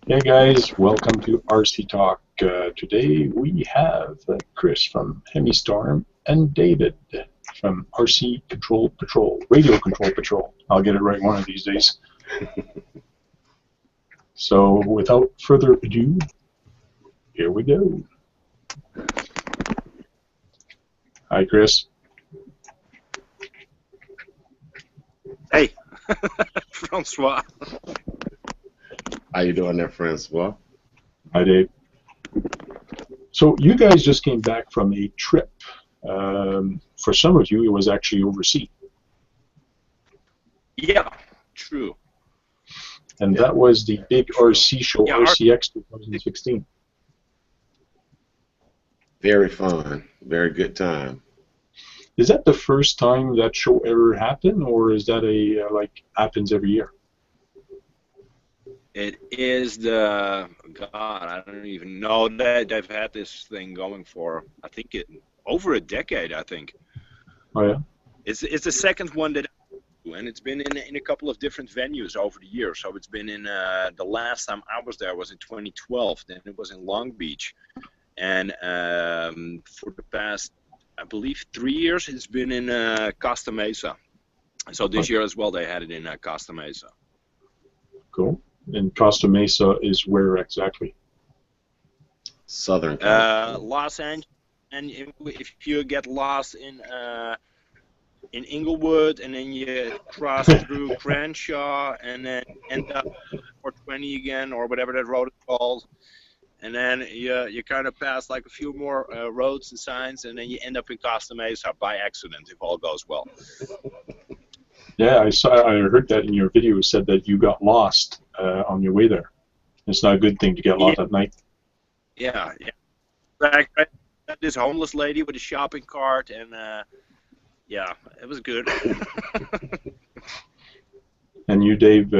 Hey guys, welcome to RC Talk. Today we have Chris from HemiStorm and David from RC Control Patrol, Radio Control Patrol. I'll get it right one of these days. So without further ado, here we go. Hi Chris. Hey, Francois. How you doing there, Francois? Hi Dave. So you guys just came back from a trip. For some of you, it was actually overseas. Yeah, true. And that was the big RC show, Yeah, RCX 2016. Very fun. Very good time. Is that the first time that show ever happened, or is that a like happens every year? It is the I don't even know that they've had this thing going for over a decade. I think. Oh yeah. It's the second one that I do, and it's been in a couple of different venues over the years. So it's been in the last time I was there was in 2012. Then it was in Long Beach, and for the past, I believe, 3 years, it's been in Costa Mesa. So this year as well, they had it in Costa Mesa. Cool. And Costa Mesa is where exactly? Southern California. Los Angeles, and if you get lost in Inglewood, and then you cross through Crenshaw, and then end up 420 again, or whatever that road is called, and then you kind of pass like a few more roads and signs, and then you end up in Costa Mesa by accident if all goes well. Yeah, I heard that in your video. You said that you got lost on your way there. It's not a good thing to get lost at night. Yeah. Right. This homeless lady with a shopping cart, and yeah, it was good. And you, Dave,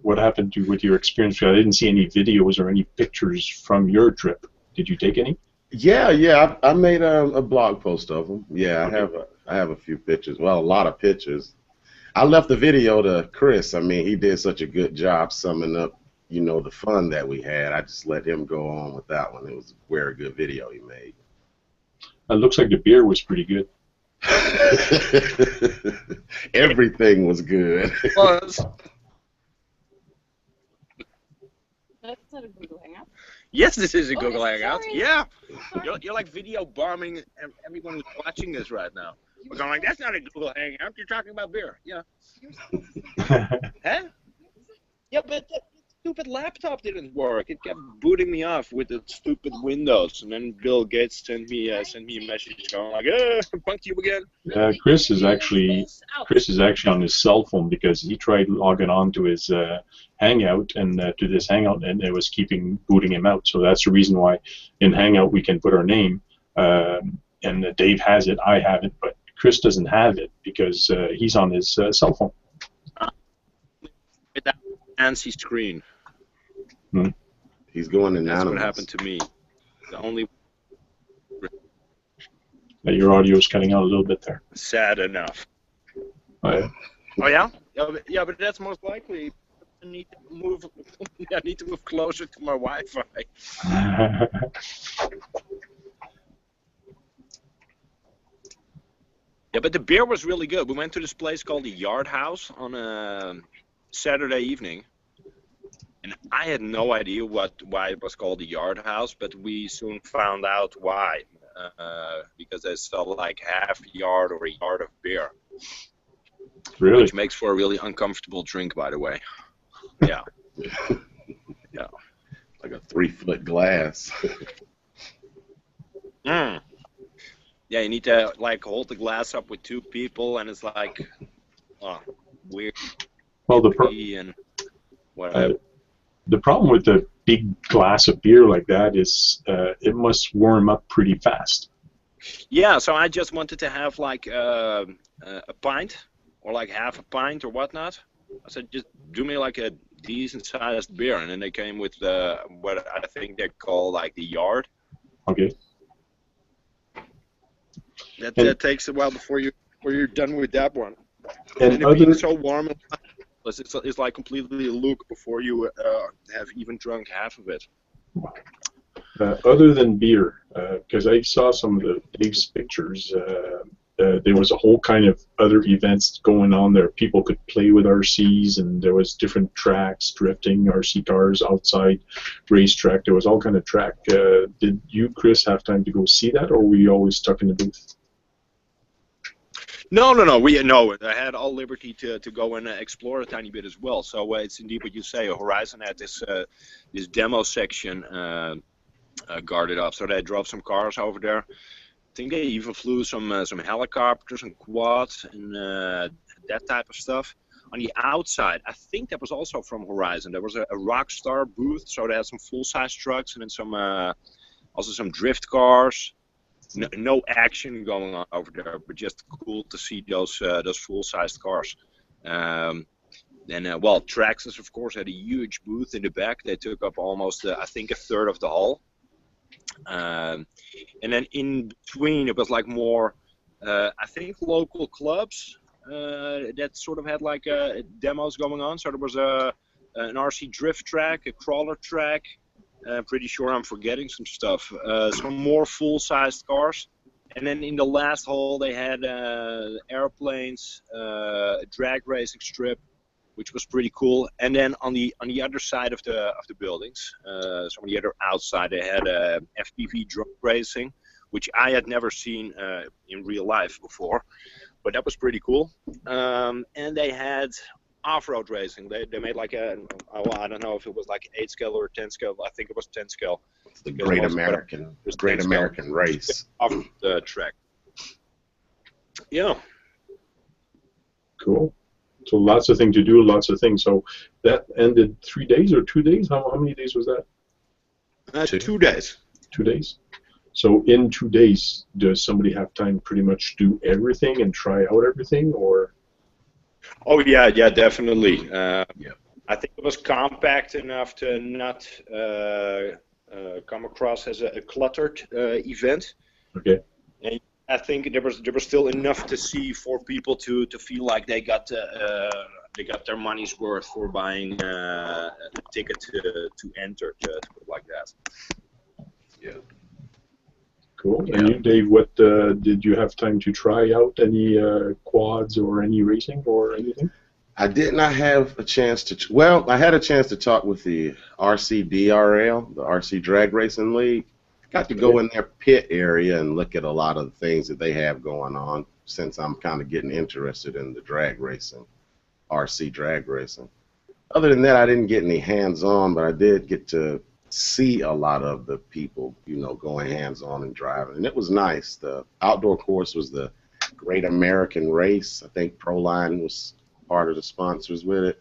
what happened with your experience? I didn't see any videos or any pictures from your trip. Did you take any? Yeah. I made a blog post of them. Yeah, I have a few pictures. Well, a lot of pictures. I left the video to Chris. I mean, he did such a good job summing up, the fun that we had. I just let him go on with that one. It was a very good video he made. It looks like the beer was pretty good. Everything was good. It was. That's not a Google Hangout. Yes, this is a Google yes, Hangout. sorry. Yeah. You're like video bombing everyone who's watching this right now. We're going like, that's not a Google Hangout. You're talking about beer. Yeah. Huh? Yeah, but that stupid laptop didn't work. It kept booting me off with the stupid Windows, and then Bill Gates sent me a message going like, punk you again. Chris is actually on his cell phone because he tried logging on to his Hangout and to this Hangout, and it was keeping booting him out. So that's the reason why in Hangout we can put our name, and Dave has it, I have it, but Chris doesn't have it because he's on his cell phone. With that fancy screen. He's going anonymous. That's what happened to me. The only. Your audio is cutting out a little bit there. Sad enough. Oh, yeah? Oh yeah? Yeah, but that's most likely. I need to move closer to my Wi-Fi. Yeah, but the beer was really good. We went to this place called the Yard House on a Saturday evening, and I had no idea why it was called the Yard House, but we soon found out why. Because they sell like half a yard or a yard of beer. Really? Which makes for a really uncomfortable drink, by the way. Yeah. Yeah. Like a 3-foot glass. Mm. Yeah, you need to like hold the glass up with 2 people, and it's like, weird. Well, And whatever. The problem with the big glass of beer like that is it must warm up pretty fast. Yeah, so I just wanted to have like a pint or like half a pint or whatnot. I said, just do me like a decent sized beer, and then they came with what I think they call like the Yard. Okay. That takes a while before you're done with that one. And it being so warm. It's like completely a look before you have even drunk half of it. Other than beer, because I saw some of the Dave's pictures, there was a whole kind of other events going on there. People could play with RCs, and there was different tracks, drifting, RC cars, outside racetrack. There was all kind of track. Did you, Chris, have time to go see that, or were you always stuck in the booth? No. I had all liberty to go and explore a tiny bit as well. So it's indeed what you say. Horizon had this demo section guarded up, so they drove some cars over there. I think they even flew some helicopters and quads and that type of stuff. On the outside, I think that was also from Horizon. There was a Rockstar booth, so they had some full-size trucks and then also some drift cars. No action going on over there, but just cool to see those full-sized cars. Then, Traxxas, of course, had a huge booth in the back. They took up almost, I think, a third of the hall. And then in between, it was like more, I think, local clubs that sort of had like demos going on. So there was an RC drift track, a crawler track. I'm pretty sure I'm forgetting some stuff. Some more full-sized cars. And then in the last hall, they had airplanes, a drag racing strip, which was pretty cool. And then on the other side of the buildings, so on the other outside, they had FPV drone racing, which I had never seen in real life before, but that was pretty cool. And they had off-road racing. They made like I don't know if it was like 8 scale or 10 scale. I think it was 10 scale. It's the Great American Race. Off the track. Yeah. Cool. So lots of things to do, lots of things. So that ended 3 days or 2 days? How many days was that? 2 days. 2 days. So in 2 days, does somebody have time to pretty much do everything and try out everything, or? Oh yeah, definitely. Yeah. I think it was compact enough to not come across as a cluttered event. Okay. And I think there was still enough to see for people to feel like they got their money's worth for buying a ticket to enter, to put it like that. Yeah. Cool. Yeah. And you, Dave, what did you have time to try out any quads or any racing or anything? I did not have a chance to. Well, I had a chance to talk with the RCDRL, the RC Drag Racing League. Got to go in their pit area and look at a lot of the things that they have going on, since I'm kind of getting interested in the drag racing, RC drag racing. Other than that, I didn't get any hands-on, but I did get to see a lot of the people, going hands-on and driving, and it was nice. The outdoor course was the Great American Race. I think Proline was part of the sponsors with it.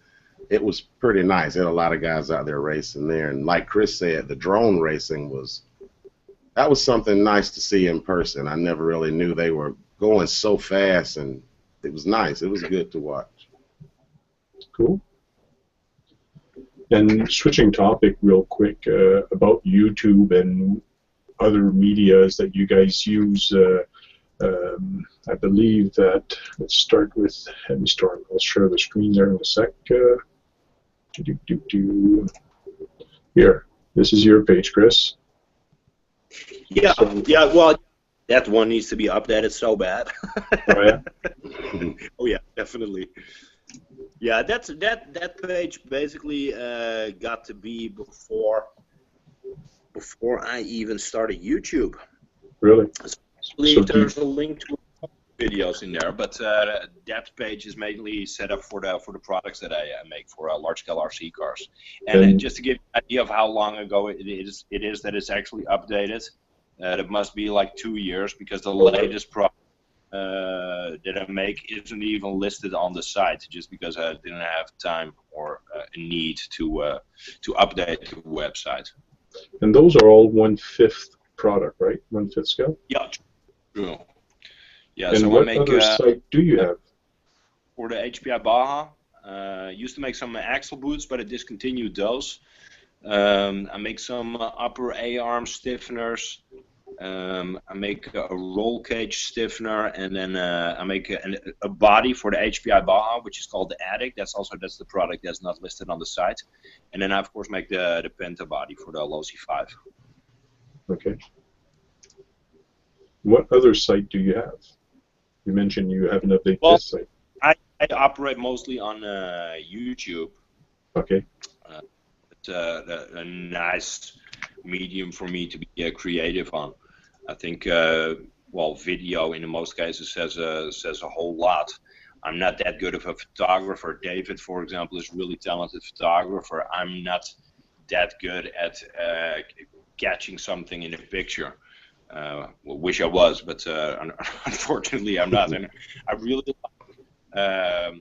It was pretty nice. There had a lot of guys out there racing there, and like Chris said, the drone racing was something nice to see in person. I never really knew they were going so fast, and it was nice. It was good to watch. Cool. And switching topic real quick about YouTube and other medias that you guys use, I believe that, let's start with HemiStorm. I'll share the screen there in a sec. Here, this is your page, Chris. Yeah, well, that one needs to be updated so bad. Oh, yeah? Oh, yeah, definitely. Yeah, that page basically got to be before I even started YouTube. Really? So there's a link to videos in there, but that page is mainly set up for the products that I make for large-scale RC cars. And just to give you an idea of how long ago it is that it's actually updated, it must be like 2 years, because the latest product that I make isn't even listed on the site, just because I didn't have time or a need to update the website. And those are all 1/5 product, right? 1/5 scale? Yeah, true. Yeah, and so what I make, other site do you have? For the HPI Baja, used to make some axle boots, but I discontinued those. I make some upper A-arm stiffeners. I make a roll cage stiffener, and then I make a body for the HPI Baja, which is called the Addict. That's the product that's not listed on the site. And then I of course make the Penta body for the Losi 5. Okay. What other site do you have? You mentioned you haven't updated this site. I operate mostly on YouTube. Okay. It's a nice medium for me to be creative on. I think, well, video in most cases says a whole lot. I'm not that good of a photographer. David, for example, is a really talented photographer. I'm not that good at catching something in a picture. Wish I was, but unfortunately I'm not. And I really, I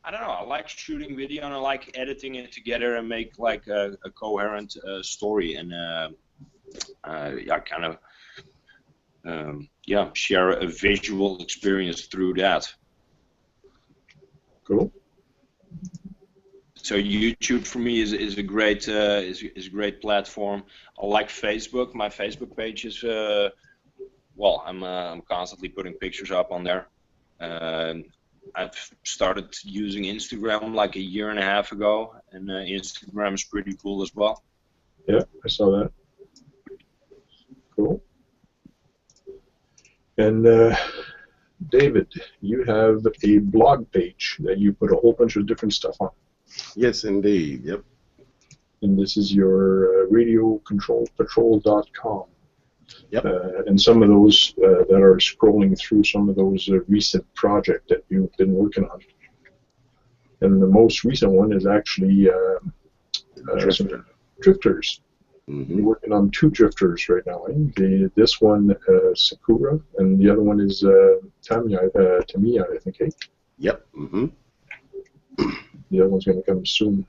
don't know, I like shooting video and I like editing it together and make like a coherent story, and I kind of share a visual experience through that. Cool. So YouTube for me is a great great platform. I like Facebook. My Facebook page is well, I'm constantly putting pictures up on there. I've started using Instagram like 1.5 years ago, and Instagram is pretty cool as well. Yeah, I saw that. Cool. And David, you have a blog page that you put a whole bunch of different stuff on. Yes, indeed. Yep. And this is your radiocontrolpatrol.com. Yep. And some of those that are scrolling through some of those recent projects that you've been working on. And the most recent one is actually drifters. Mm-hmm. You're working on 2 drifters right now. Eh? This one, Sakura, and the other one is Tamiya, I think. Eh? Yep. Mm-hmm. The other one's going to come soon.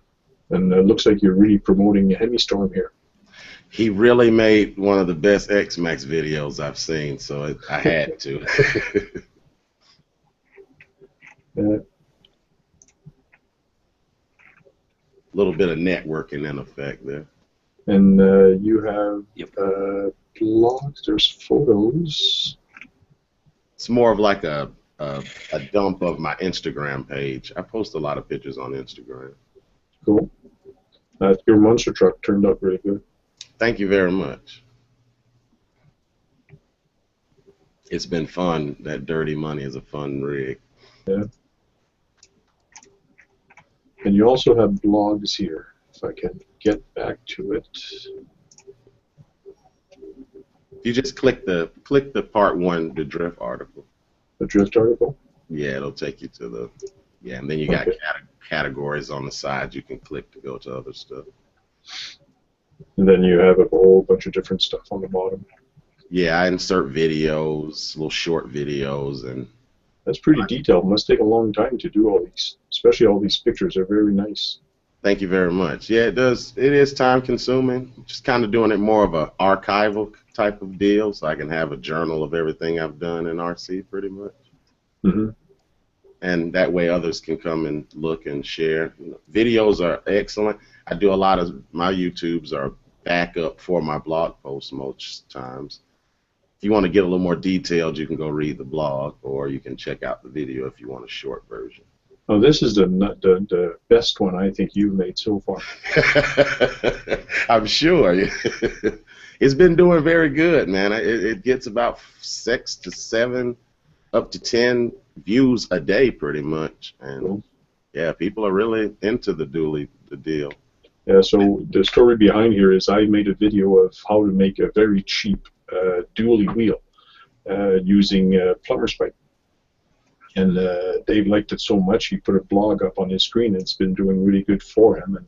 And it looks like you're really promoting HemiStorm here. He really made one of the best X-Max videos I've seen, so I had to. A little bit of networking in effect there. And you have blogs, there's photos. It's more of like a dump of my Instagram page. I post a lot of pictures on Instagram. Cool. Your monster truck turned out really good. Thank you very much. It's been fun. That Dirty Money is a fun rig. Yeah. And you also have blogs here, if I can get back to it. You just click the part 1, the drift article. The drift article? Yeah, it'll take you to the, and then you got categories on the side you can click to go to other stuff. And then you have a whole bunch of different stuff on the bottom. Yeah, I insert videos, little short videos, and that's pretty detailed. It must take a long time to do all these, especially all these pictures are very nice. Thank you very much. Yeah, it does. It is time consuming. Just kind of doing it more of a archival type of deal, so I can have a journal of everything I've done in RC, pretty much. Mm-hmm. And that way others can come and look and share. Videos are excellent. I do a lot of my YouTubes are backup for my blog posts most times. If you want to get a little more detailed, you can go read the blog, or you can check out the video if you want a short version. Oh, this is the best one I think you've made so far. I'm sure. It's been doing very good, man. It gets about 6 to 7, up to 10 views a day, pretty much. And cool. Yeah, people are really into the deal. Yeah, so the story behind here is I made a video of how to make a very cheap dually wheel using plumber's pipe. And Dave liked it so much he put a blog up on his screen, and it's been doing really good for him. And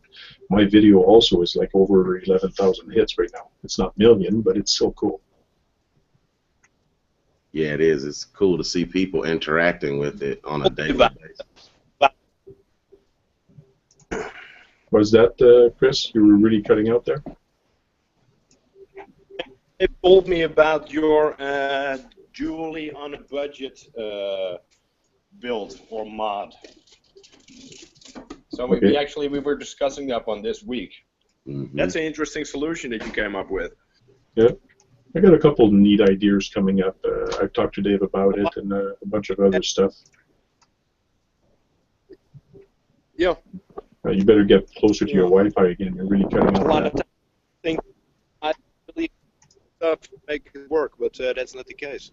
my video also is like over 11,000 hits right now. It's not million, but it's still cool. Yeah, it is. It's cool to see people interacting with it on a daily basis. Was that, Chris? You were really cutting out there? It told me about your Julie on a budget build or mod. So we were discussing that one this week. Mm-hmm. That's an interesting solution that you came up with. Yeah. I got a couple neat ideas coming up. I've talked to Dave about it and a bunch of other stuff. Yeah. You better get closer to your Wi-Fi again. You're really cutting out. A lot of times I think I really stuff to make it work, but that's not the case.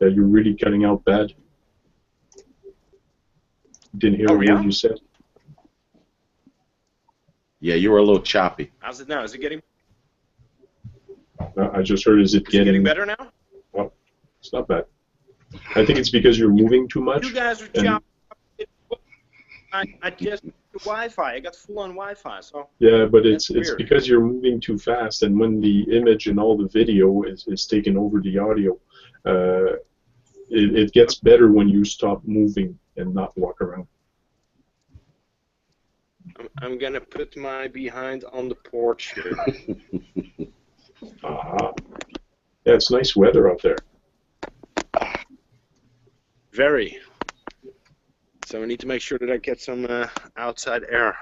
Yeah, you're really cutting out bad. Didn't hear a word you said. Yeah, you were a little choppy. How's it now? Is it getting? I just heard, is it getting better now? Well, it's not bad. I think it's because you're moving too much. You guys are choppy. I just the Wi-Fi. I got full-on Wi-Fi, so. Yeah, but it's weird. because you're moving too fast, and when the image and all the video is taking over the audio, it gets better when you stop moving and not walk around. I'm gonna put my behind on the porch here. Yeah, it's nice weather out there. Very. So I need to make sure that I get some outside air.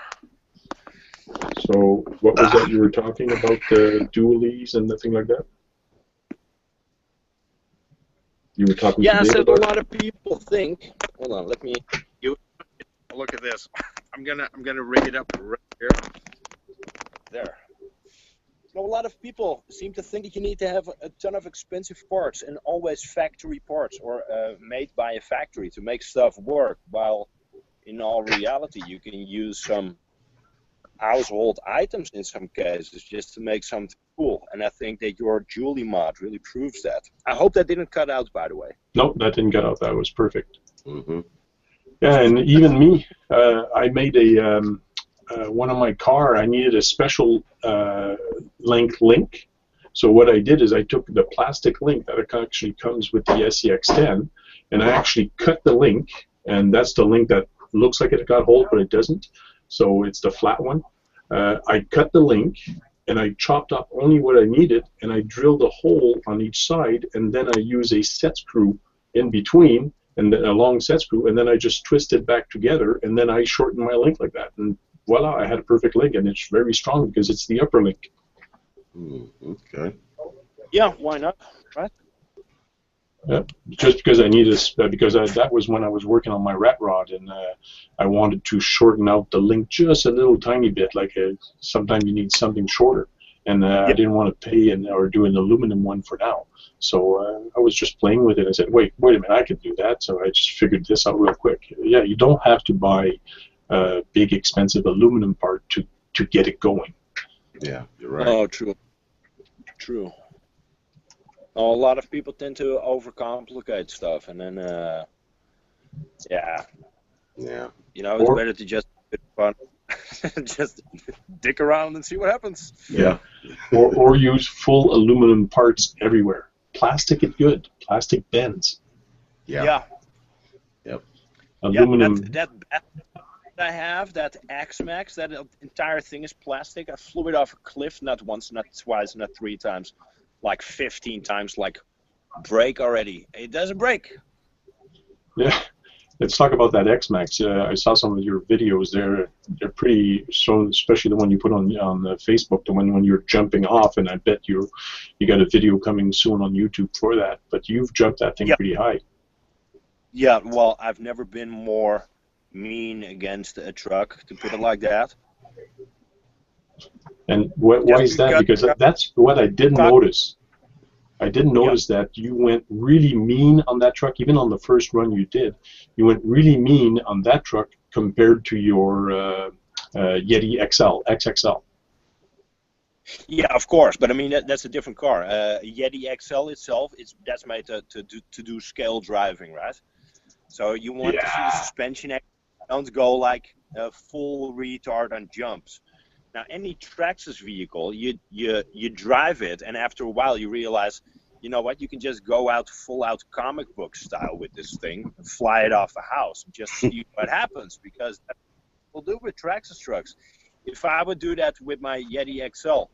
So what was that you were talking about, the dualies and nothing like that? You were talking to Dave about? A lot of people think. Hold on, let me. Look at this. I'm gonna rig it up right here. There. So a lot of people seem to think that you need to have a ton of expensive parts and always factory parts or made by a factory to make stuff work. While in all reality, you can use some household items in some cases just to make something cool. And I think that your Julie mod really proves that. I hope that didn't cut out, by the way. No, that didn't cut out. That was perfect. Mm-hmm. Yeah, and even me, I made a one of my car. I needed a special length link. So what I did is I took the plastic link that actually comes with the SCX10, and I actually cut the link, and that's the link that looks like it got hold, but it doesn't. So it's the flat one. I cut the link, and I chopped up only what I needed, and I drilled a hole on each side, and then I use a set screw in between, and then a long set screw, and then I just twist it back together, and then I shorten my link like that, and voila, I had a perfect link, and it's very strong because it's the upper link. Okay. Yeah, why not, right? Yeah, just because I needed, because that was when I was working on my rat rod, and I wanted to shorten out the link just a little tiny bit, like sometimes you need something shorter, and I didn't want to pay or do an aluminum one for now. So I was just playing with it. I said, wait a minute, I could do that. So I just figured this out real quick. Yeah, you don't have to buy a big, expensive aluminum part to get it going. Yeah, you're right. Oh, true. True. A lot of people tend to overcomplicate stuff, and then, yeah. You know, it's better to just have fun. Just dick around and see what happens. Yeah. Or use full aluminum parts everywhere. Plastic is good. Plastic bends. Yeah. Yep. Aluminum. Yeah, that I have, that X-Max, that entire thing is plastic. I flew it off a cliff, not once, not twice, not 3 times, like 15 times, like, break already. It doesn't break. Yeah. Let's talk about that X-Max. I saw some of your videos there. They're pretty strong, especially the one you put on Facebook, the one when you're jumping off, and I bet you got a video coming soon on YouTube for that. But you've jumped that thing pretty high. Yeah, well, I've never been more mean against a truck, to put it like that. And why is that? Because that's what I didn't notice. I didn't notice that you went really mean on that truck, even on the first run you did. You went really mean on that truck compared to your Yeti XXL. Yeah, of course, but I mean that's a different car. Yeti XL itself, that's made to do scale driving, right? So you want to see the suspension. Don't go like a full retard on jumps. Now, any Traxxas vehicle, you drive it, and after a while you realize, you know what, you can just go out full out comic book style with this thing, and fly it off a house, and just see what happens, because that's what we'll do with Traxxas trucks. If I would do that with my Yeti XL,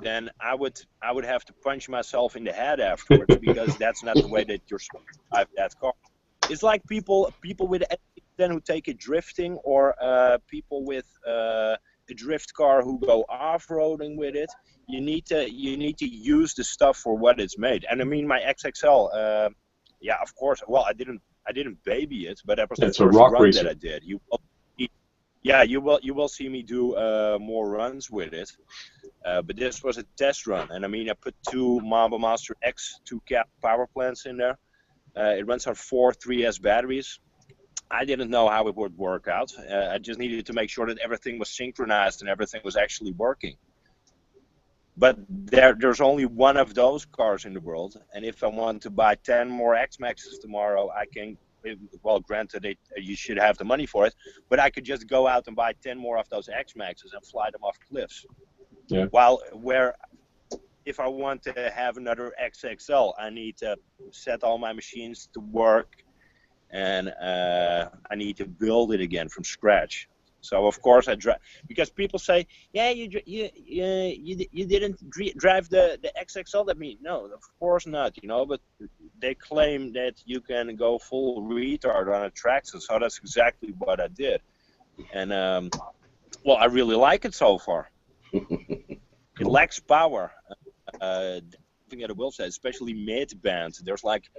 then I would have to punch myself in the head afterwards, because that's not the way that you're supposed to drive that car. It's like people with then who take it drifting, or people with a drift car who go off-roading with it, you need to use the stuff for what it's made. And I mean, my XXL, yeah, of course. Well, I didn't baby it, but that was the It's a first rock run racer. that I did. You will see me do more runs with it. But this was a test run, and I mean, I put 2 Mamba Master X 2-cap power plants in there. It runs on 4 3S batteries. I didn't know how it would work out. I just needed to make sure that everything was synchronized and everything was actually working. But there's only one of those cars in the world, and if I want to buy 10 more X-Maxes tomorrow, I can. Well, granted, you should have the money for it, but I could just go out and buy 10 more of those X-Maxes and fly them off cliffs. Yeah. If I want to have another XXL, I need to set all my machines to work, and I need to build it again from scratch. So of course I drive, because people say, yeah, you didn't drive the XXL. That means no, of course not, you know. But they claim that you can go full retard on a track, so that's exactly what I did. And well, I really like it so far. It lacks power. Thing that I will say, especially mid-band, there's like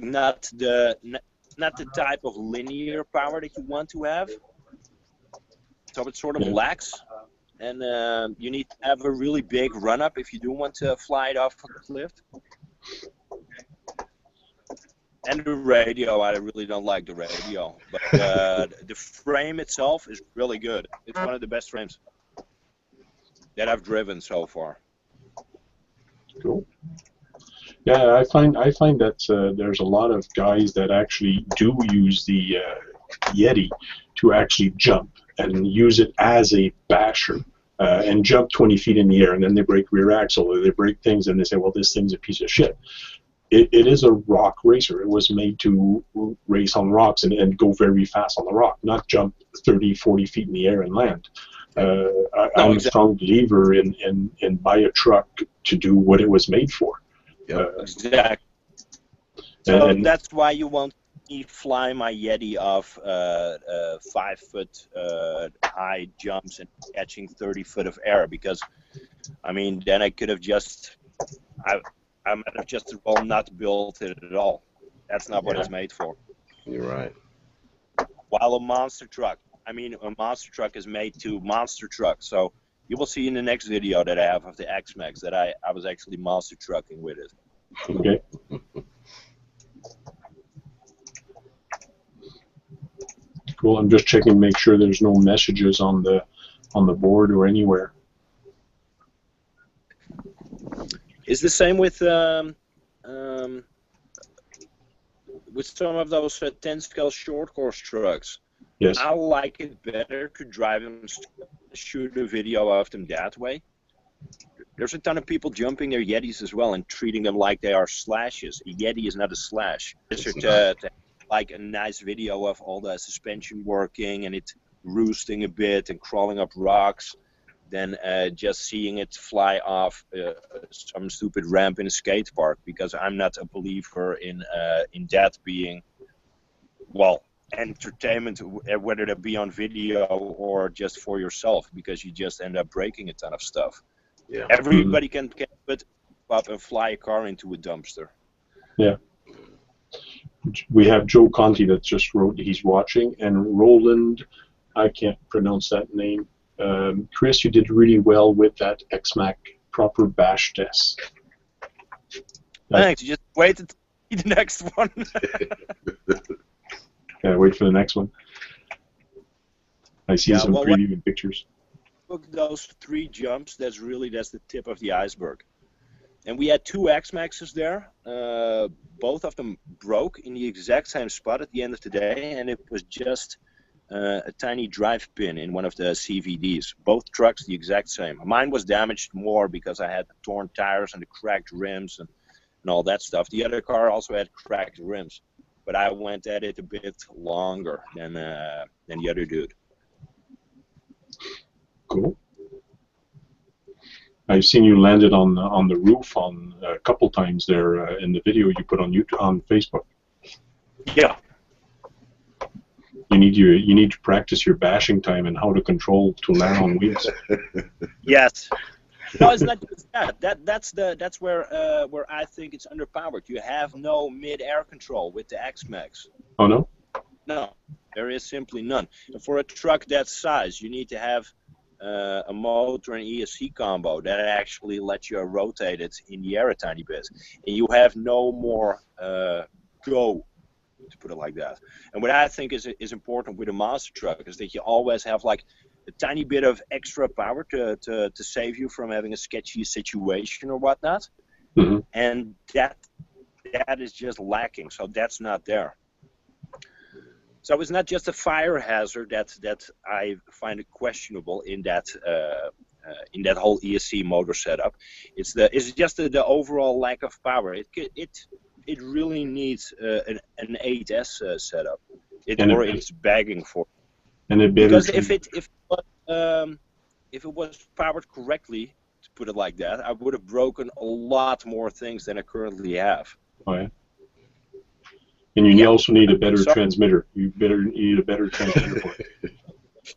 not the type of linear power that you want to have. So it sort of lacks, and you need to have a really big run-up if you do want to fly it off a cliff. And the radio, I really don't like the radio, but the frame itself is really good. It's one of the best frames that I've driven so far. Cool. Yeah, I find that there's a lot of guys that actually do use the Yeti to actually jump and use it as a basher and jump 20 feet in the air, and then they break rear axle or they break things, and they say, well, this thing's a piece of shit. It is a rock racer. It was made to race on rocks and go very fast on the rock, not jump 30, 40 feet in the air and land. I'm a strong believer in buy a truck to do what it was made for. Exactly. So that's why you won't see me fly my Yeti off 5 foot high jumps and catching 30 foot of air, because I mean, then I could have just I might have just as well not built it at all. That's not what it's made for. You're right. While a monster truck, I mean, a monster truck is made to monster truck. So you will see in the next video that I have of the X-Max that I was actually monster trucking with it. Okay. Cool. I'm just checking to make sure there's no messages on the board or anywhere. It's the same with some of those 10-scale short course trucks. Yes. I like it better to drive them, shoot a video of them that way. There's a ton of people jumping their Yetis as well and treating them like they are slashes. A Yeti is not a slash. It's to like a nice video of all the suspension working and it roosting a bit and crawling up rocks, than just seeing it fly off some stupid ramp in a skate park, because I'm not a believer in that being, well, entertainment, whether that be on video or just for yourself, because you just end up breaking a ton of stuff. Yeah. Everybody can put up and fly a car into a dumpster. Yeah. We have Joe Conti that just wrote he's watching, and Roland, I can't pronounce that name. Chris, you did really well with that X-Mac proper bash test. Thanks. You just wait to see the next one. Yeah, wait for the next one. I see some previewing pictures. Look, those 3 jumps, that's the tip of the iceberg. And we had 2 X-Maxes there. Both of them broke in the exact same spot at the end of the day, and it was just a tiny drive pin in one of the CVDs. Both trucks the exact same. Mine was damaged more because I had the torn tires and the cracked rims and all that stuff. The other car also had cracked rims, but I went at it a bit longer than the other dude. Cool. I've seen you landed on the roof on a couple times there in the video you put on YouTube, on Facebook. Yeah. You need to practice your bashing time and how to control to land on wheels. Yes. No, it's not just that. That's where I think it's underpowered. You have no mid-air control with the X-Max. Oh no? No, there is simply none. And for a truck that size, you need to have a motor and ESC combo that actually lets you rotate it in the air a tiny bit, and you have no more go, to put it like that. And what I think is important with a monster truck is that you always have like a tiny bit of extra power to save you from having a sketchy situation or whatnot. Mm-hmm. And that is just lacking. So that's not there. So it's not just a fire hazard that I find it questionable in that whole ESC motor setup. It's just the overall lack of power. It really needs an 8S setup. It's begging for. And it because if it was powered correctly, to put it like that, I would have broken a lot more things than I currently have. Oh yeah. And you also need a better transmitter. You need a better transmitter for it.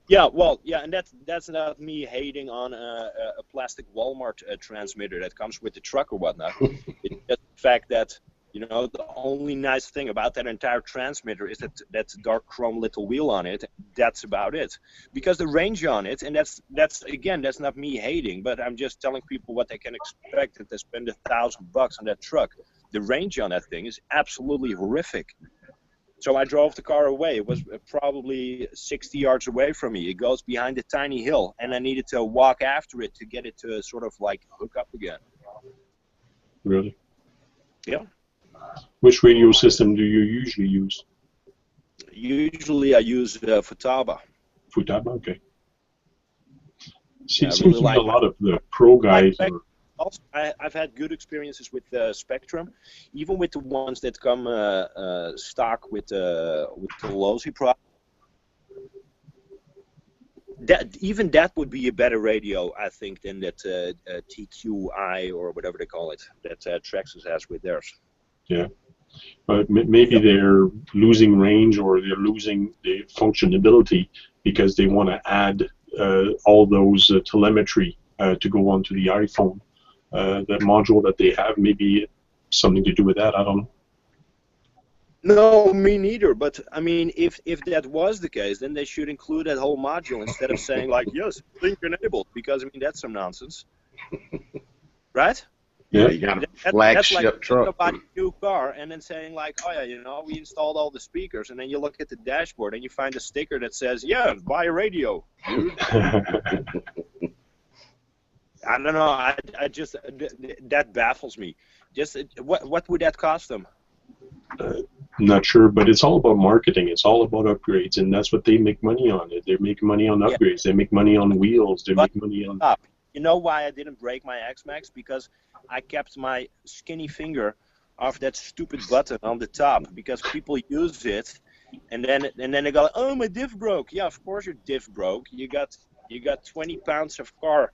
Yeah, well, yeah, and that's not me hating on a plastic Walmart transmitter that comes with the truck or whatnot. It's just the fact that, you know, the only nice thing about that entire transmitter is that dark chrome little wheel on it. That's about it. Because the range on it, and that's not me hating, but I'm just telling people what they can expect if they spend $1,000 on that truck. The range on that thing is absolutely horrific. So I drove the car away. It was probably 60 yards away from me. It goes behind a tiny hill, and I needed to walk after it to get it to sort of like hook up again. Really? Yeah. Which radio system do you usually use? Usually I use Futaba. Futaba, okay. Seems really to be a lot of the pro guys. Also, I've had good experiences with Spectrum, even with the ones that come stock with the Losi product. Even that would be a better radio, I think, than that TQI or whatever they call it that Traxxas has with theirs. Yeah, but maybe they're losing range or they're losing the functionality because they want to add all those telemetry to go onto the iPhone. That module that they have, maybe something to do with that. I don't know. No, me neither. But I mean, if that was the case, then they should include that whole module instead of saying like, yes, link enabled, because I mean that's some nonsense, right? Yeah, you got a flagship like truck. About a new car and then saying like, oh yeah, you know, we installed all the speakers, and then you look at the dashboard and you find a sticker that says, yeah, buy a radio, dude. I don't know. I just that baffles me. Just what would that cost them? Not sure, but it's all about marketing. It's all about upgrades, and that's what they make money on. They're making money on upgrades. They make money on wheels. They make money on. You know why I didn't break my X-Max? Because I kept my skinny finger off that stupid button on the top. Because people use it, and then they go, oh, my diff broke. Yeah, of course your diff broke. You got 20 pounds of car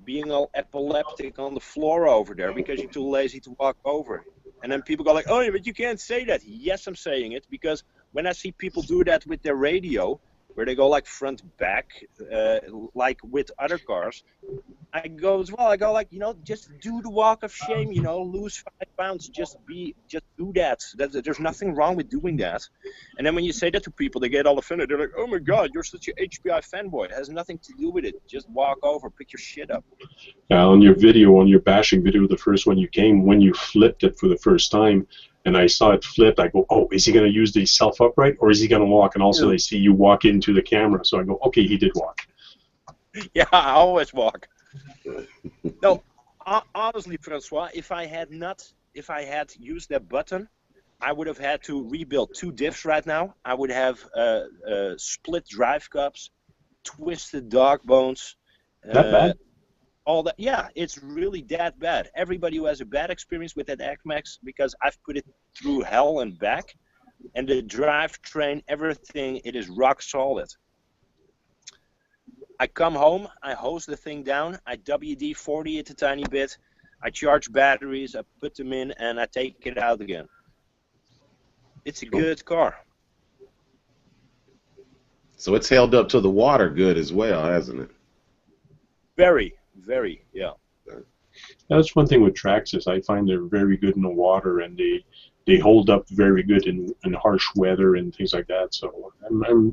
being all epileptic on the floor over there because you're too lazy to walk over. And then people go like, oh, but you can't say that. Yes, I'm saying it, because when I see people do that with their radio, where they go like front back, like with other cars, I go as well. I go like, you know, just do the walk of shame, you know, lose 5 pounds, just do that. There's nothing wrong with doing that. And then when you say that to people, they get all offended. They're like, oh my God, you're such an HPI fanboy. It has nothing to do with it. Just walk over, pick your shit up. On your bashing video, the first one you came, when you flipped it for the first time, and I saw it flip, I go, oh, is he going to use the self-upright, or is he going to walk? And also, I see you walk into the camera, so I go, okay, he did walk. Yeah, I always walk. No, honestly, Francois, if I had used that button, I would have had to rebuild 2 diffs right now. I would have split drive cups, twisted dog bones. That bad? All that, yeah, it's really that bad. Everybody who has a bad experience with that X-Max, because I've put it through hell and back, and the drivetrain, everything, it is rock solid. I come home, I hose the thing down, I WD-40 it a tiny bit, I charge batteries, I put them in, and I take it out again. It's a good car. So it's held up to the water good as well, hasn't it? Very, very, yeah. That's one thing with Traxxas. I find they're very good in the water, and they hold up very good in harsh weather and things like that. So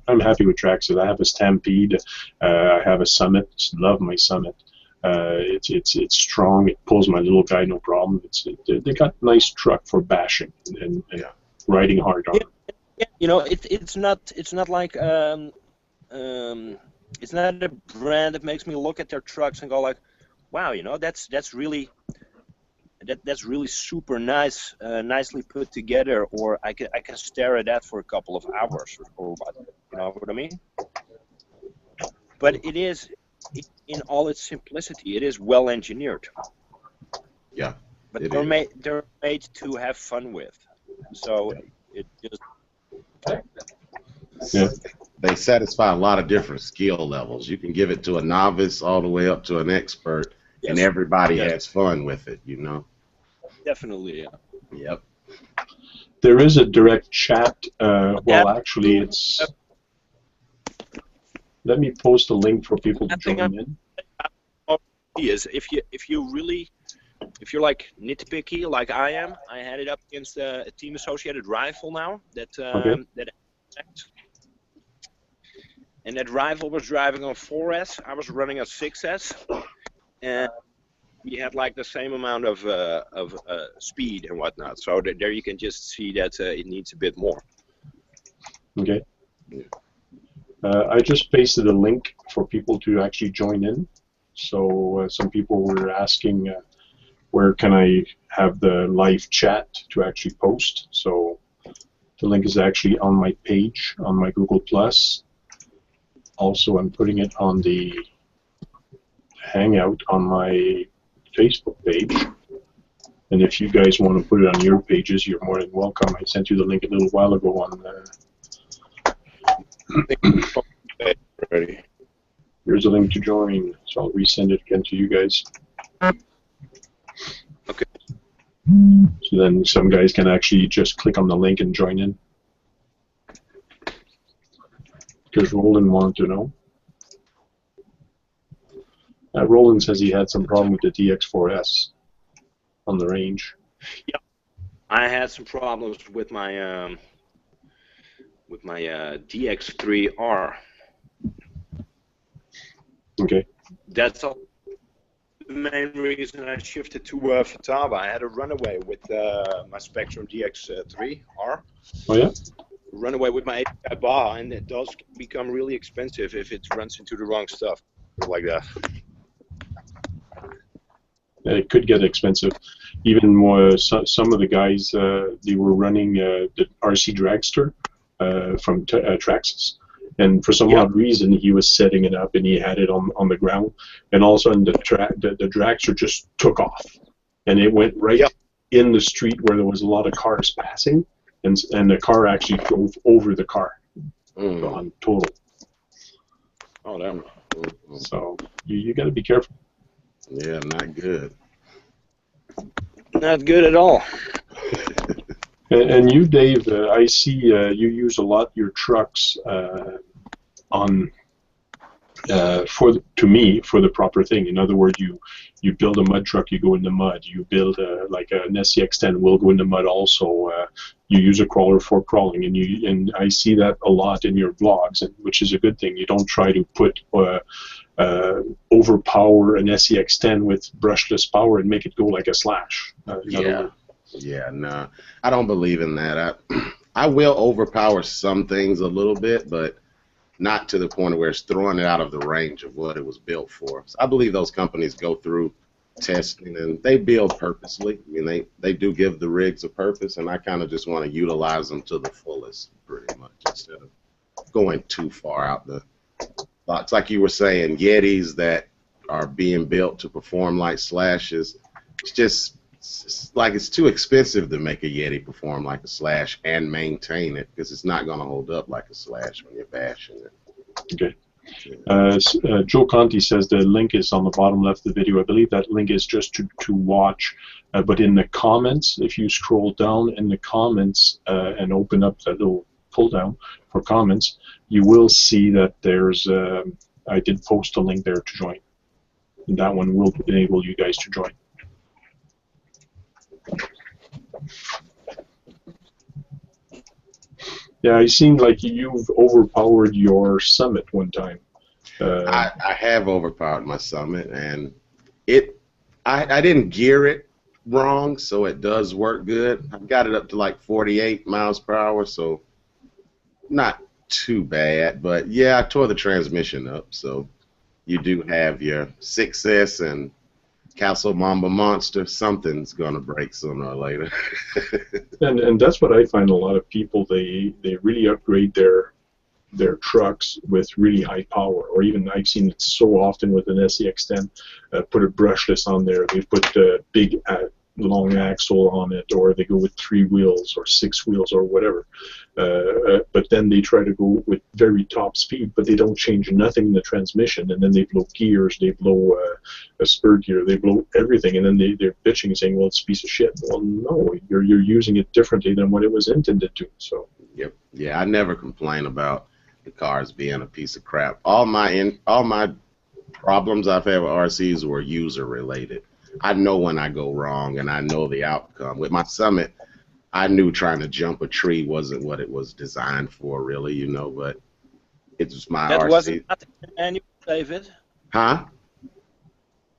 I'm happy with Traxxas. I have a Stampede. I have a Summit. Love my Summit. It's strong. It pulls my little guy no problem. They got a nice truck for bashing and riding hard on. Yeah, you know, it's not like it's not a brand that makes me look at their trucks and go like, wow, you know, that's really super nice, nicely put together, or I can stare at that for a couple of hours or what, you know what I mean? But it is, in all its simplicity, it is well engineered. Yeah. But they're made to have fun with, so it just. Yeah. They satisfy a lot of different skill levels. You can give it to a novice all the way up to an expert, and everybody has fun with it, you know? Definitely, yeah. Yep. There is a direct chat. Well, actually, it's... Let me post a link for people to join in. Is if you're like nitpicky like I am, I had it up against a team associated rifle now and that rifle was driving on 4S. I was running a 6S, and we had like the same amount of speed and whatnot. So there you can just see that it needs a bit more. Okay. I just pasted a link for people to actually join in. So some people were asking where can I have the live chat to actually post. So the link is actually on my page on my Google+. Also, I'm putting it on the Hangout on my Facebook page. And if you guys want to put it on your pages, you're more than welcome. I sent you the link a little while ago on Ready. Here's a link to join, so I'll resend it again to you guys. Okay. So then some guys can actually just click on the link and join in. Because Roland wanted to know. Roland says he had some problem with the DX4S on the range. Yep. I had some problems with my DX3R. Okay. That's all. The main reason I shifted to Futaba. I had a runaway with my Spectrum DX3R. Oh yeah. Runaway with my API bar, and it does become really expensive if it runs into the wrong stuff like that. It could get expensive. Even more, some of the guys they were running the RC Dragster from Traxxas, and for some odd reason he was setting it up and he had it on the ground, and all of a sudden the Dragster just took off, and it went right in the street where there was a lot of cars passing. And the car actually drove over the car on total. Oh, damn. So you got to be careful. Yeah, not good. Not good at all. And you, Dave, I see you use a lot your trucks on for the proper thing. In other words, you build a mud truck, you go in the mud. You build like an SCX-10 will go in the mud also. You use a crawler for crawling, and I see that a lot in your vlogs, which is a good thing. You don't try to put overpower an SCX-10 with brushless power and make it go like a Slash. Yeah, no, I don't believe in that. I will overpower some things a little bit, but not to the point where it's throwing it out of the range of what it was built for. So I believe those companies go through testing and they build purposely. I mean, they do give the rigs a purpose, and I kind of just want to utilize them to the fullest, pretty much, instead of going too far out the box. Like you were saying, Yetis that are being built to perform like Slashes, it's like it's too expensive to make a Yeti perform like a Slash and maintain it, because it's not going to hold up like a Slash when you're bashing it. Okay. Joe Conti says the link is on the bottom left of the video. I believe that link is just to watch, but in the comments, if you scroll down in the comments and open up that little pull down for comments, you will see that there's I did post a link there to join. And that one will enable you guys to join. Yeah, it seemed like you've overpowered your Summit one time. I have overpowered my Summit, and I didn't gear it wrong, so it does work good. I've got it up to like 48 miles per hour, so not too bad. But yeah, I tore the transmission up, so you do have your 6S and Castle Mamba Monster. Something's gonna break sooner or later. and that's what I find a lot of people, they really upgrade their trucks with really high power, or even I've seen it so often with an SEX10, put a brushless on there, they put a big long axle on it, or they go with 3 wheels or 6 wheels or whatever, but then they try to go with very top speed, but they don't change nothing in the transmission, and then they blow gears, they blow a spur gear, they blow everything, and then they're bitching and saying, well, it's a piece of shit. Well, no, you're using it differently than what it was intended to. So Yep. Yeah, I never complain about the cars being a piece of crap. All my problems I've had with RCs were user related. I know when I go wrong, and I know the outcome. With my Summit, I knew trying to jump a tree wasn't what it was designed for, really, you know. But it was my That RC. wasn't in the manual, David. Huh?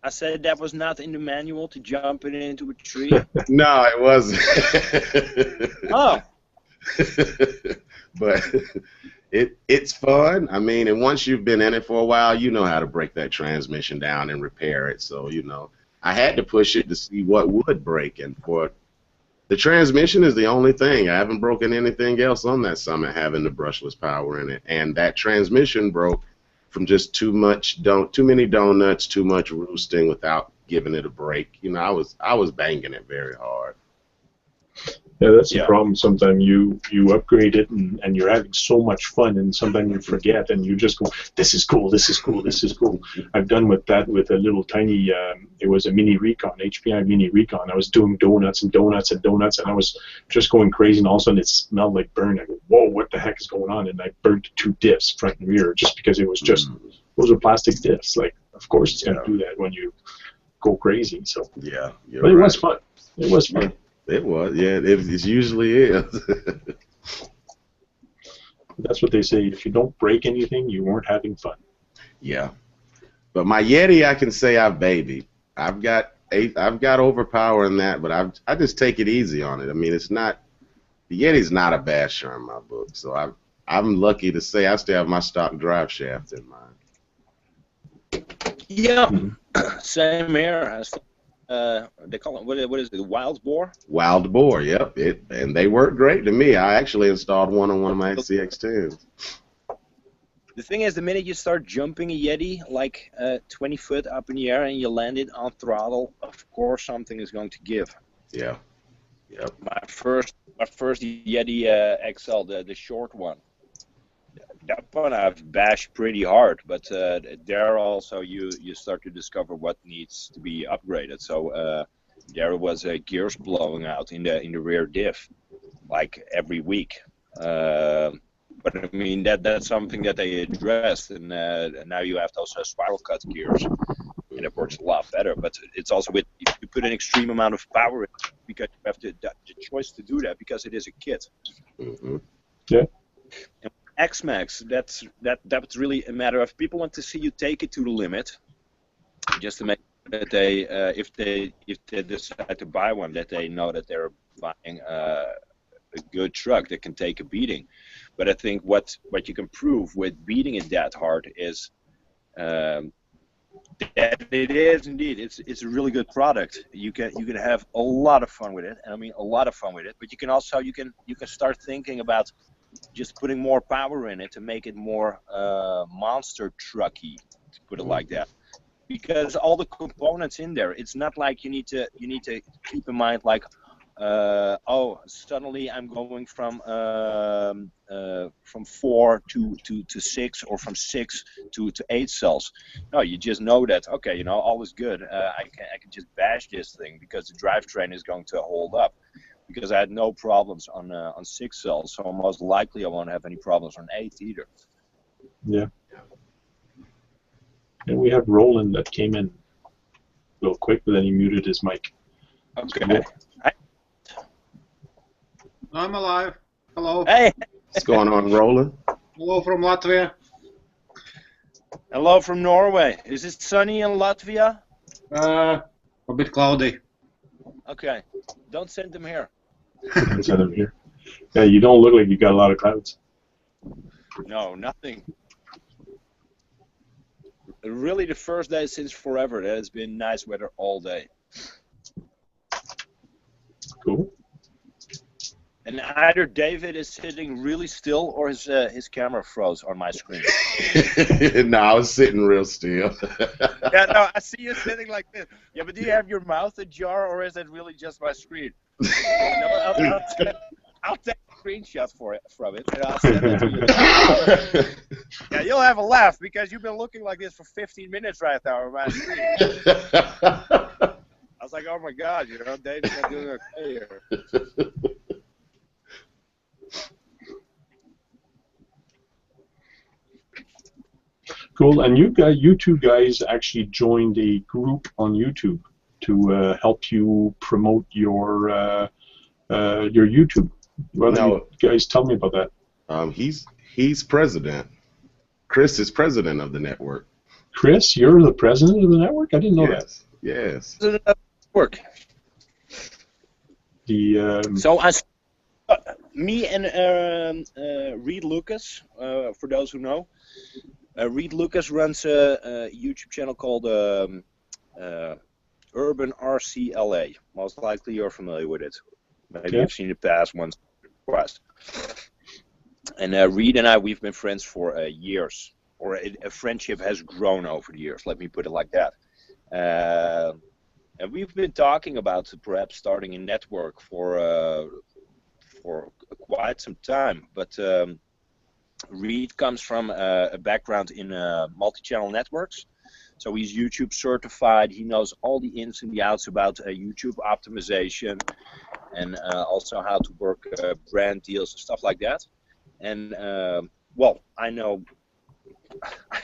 I said that was not in the manual to jump it into a tree. No, it wasn't. Oh. But it's fun. I mean, and once you've been in it for a while, you know how to break that transmission down and repair it. So, you know, I had to push it to see what would break, and for the transmission is the only thing. I haven't broken anything else on that Summit having the brushless power in it, and that transmission broke from just too many donuts, too much roosting without giving it a break. You know, I was banging it very hard. yeah, that's the problem. Sometimes you upgrade it, and you're having so much fun, and sometimes you forget, and you just go, this is cool, this is cool, this is cool. I've done with that with a little tiny, it was a mini recon, HPI mini recon. I was doing donuts and donuts and donuts, and I was just going crazy, and all of a sudden it smelled like burn. I go, whoa, what the heck is going on? And I burnt 2 diffs, front and rear, just because it was just, those are plastic diffs. Like, of course it's going to do that when you go crazy. So Yeah, but it was fun. It was fun. It was, yeah. It usually is. That's what they say. If you don't break anything, you weren't having fun. Yeah, but my Yeti, I can say I've babied. I've got overpower in that, but I just take it easy on it. I mean, it's not, the Yeti's not a basher in my book, so I'm lucky to say I still have my stock drive shaft in mine. Yeah, same here. They call it, what is it, wild boar? Wild boar, yep. And they work great to me. I actually installed one on one of my CX10s. The thing is, the minute you start jumping a Yeti, like 20 foot up in the air, and you land it on throttle, of course something is going to give. Yeah. Yep. My first Yeti XL, the short one. That one I've bashed pretty hard, but there also you start to discover what needs to be upgraded. So there was gears blowing out in the rear diff, like every week. But I mean that's something that they addressed, and now you have those spiral cut gears, and it works a lot better. But it's also with, you put an extreme amount of power in, because you have the choice to do that because it is a kit. Yeah. And X-Max, that's really a matter of, people want to see you take it to the limit, just to make sure that they, if they decide to buy one, that they know that they're buying a good truck that can take a beating. But I think what you can prove with beating it that hard is that it is indeed, it's a really good product. You can have a lot of fun with it, and I mean a lot of fun with it. But you can also you can start thinking about just putting more power in it to make it more monster trucky, to put it like that. Because all the components in there, it's not like you need to keep in mind like, oh, suddenly I'm going from 4 to 6, or from 6 to 8 cells. No, you just know that, okay, all is good. I can just bash this thing because the drivetrain is going to hold up. because I had no problems on 6 cells, so most likely I won't have any problems on 8 either. Yeah. And we have Roland that came in real quick, but then he muted his mic. Okay. I'm alive. Hello. Hey. What's going on, Roland? Hello from Latvia. Hello from Norway. Is it sunny in Latvia? A bit cloudy. Okay. Don't send them here. Don't send him here. Yeah, you don't look like you got a lot of clouds. No, nothing. Really, the first day since forever that it's been nice weather all day. Cool. And either David is sitting really still or his camera froze on my screen. No, I was sitting real still. Yeah, no, I see you sitting like this. Yeah, but do you have your mouth ajar or is it really just my screen? No, I'll take a screenshot from it and I'll send it to you. Yeah, you'll have a laugh because you've been looking like this for 15 minutes right now on my screen. I was like, oh my God, you know, David's not doing okay here. Cool. And you two guys actually joined a group on YouTube to help you promote your YouTube. Why don't you guys tell me about that? He's president. Chris is president of the network. Chris, you're the president of the network? I didn't know that. Yes. President of the network. So me and Reed Lucas, for those who know, Reed Lucas runs a YouTube channel called Urban RCLA. Most likely you're familiar with it. Maybe you've seen it pass once or twice. And Reed and I, we've been friends for years. Or a friendship has grown over the years, let me put it like that. And we've been talking about perhaps starting a network for quite some time. But Reed comes from a background in multi-channel networks. So he's YouTube certified. He knows all the ins and the outs about YouTube optimization and also how to work brand deals and stuff like that. And well, I know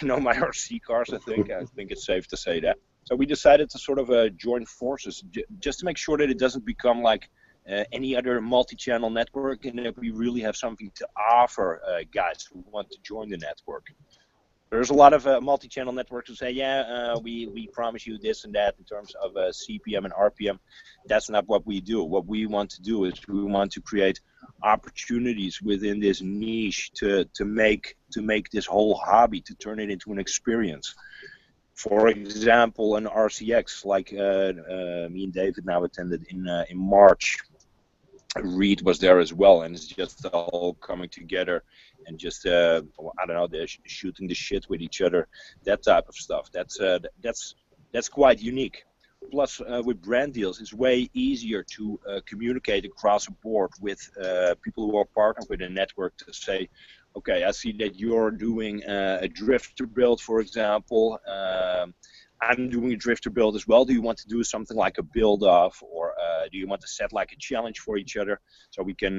my RC cars. I think it's safe to say that. So we decided to sort of join forces just to make sure that it doesn't become like any other multi-channel network, and that we really have something to offer guys who want to join the network. There's a lot of multi-channel networks who say, yeah, we promise you this and that in terms of CPM and RPM. That's not what we do. What we want to do is we want to create opportunities within this niche to make this whole hobby, to turn it into an experience. For example, an RCX, like me and David now attended in March. Reed was there as well, and it's just all coming together and just I don't know, they're shooting the shit with each other, that type of stuff. That's quite unique. Plus, with brand deals, it's way easier to communicate across the board with people who are partnered with a network to say, okay, I see that you're doing a drifter build, for example. I'm doing a drifter build as well. Do you want to do something like a build-off, or do you want to set like a challenge for each other so we can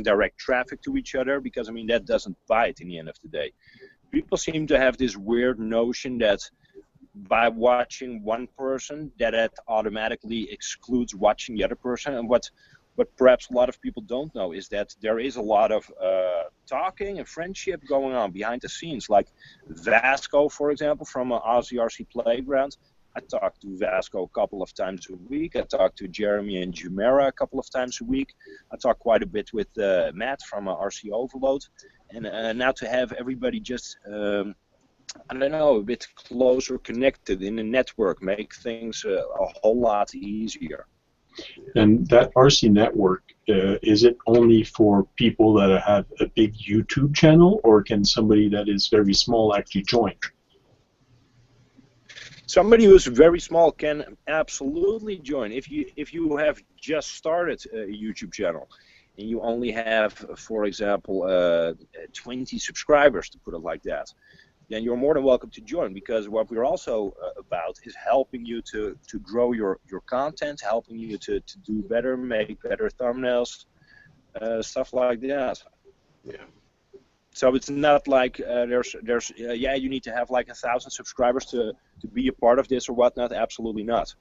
direct traffic to each other? Because I mean, that doesn't bite in the end of the day. People seem to have this weird notion that by watching one person, that automatically excludes watching the other person. And what perhaps a lot of people don't know is that there is a lot of talking and friendship going on behind the scenes. Like Vasco, for example, from Aussie RC Playground. I talk to Vasco a couple of times a week. I talk to Jeremy and Jumeirah a couple of times a week. I talk quite a bit with Matt from RC Overload. And now to have everybody just, I don't know, a bit closer connected in a network, make things a whole lot easier. And that RC network, is it only for people that have a big YouTube channel, or can somebody that is very small actually join? Somebody who's very small can absolutely join. If you have just started a YouTube channel and you only have, for example, 20 subscribers, to put it like that, then you're more than welcome to join, because what we're also about is helping you to grow your content, helping you to do better, make better thumbnails, stuff like that. Yeah. So it's not like there's yeah, you need to have like 1,000 subscribers to be a part of this or whatnot. Absolutely not.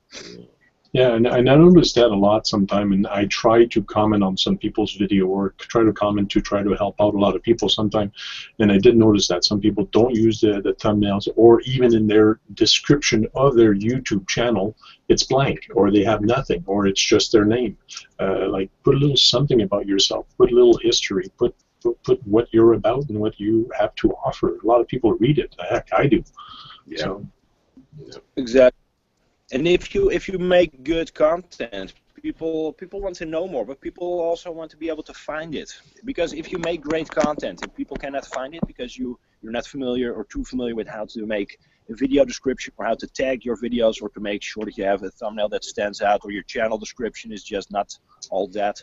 Yeah, and I noticed that a lot sometime, and I try to comment on some people's video or try to comment to try to help out a lot of people sometime, and I did notice that some people don't use the thumbnails, or even in their description of their YouTube channel, it's blank, or they have nothing, or it's just their name. Like, put a little something about yourself, put a little history, put what you're about and what you have to offer. A lot of people read it. Heck, I do. Yeah. So, Exactly. And if you make good content, people want to know more, but people also want to be able to find it. Because if you make great content and people cannot find it because you're not familiar or too familiar with how to make a video description or how to tag your videos or to make sure that you have a thumbnail that stands out, or your channel description is just not all that.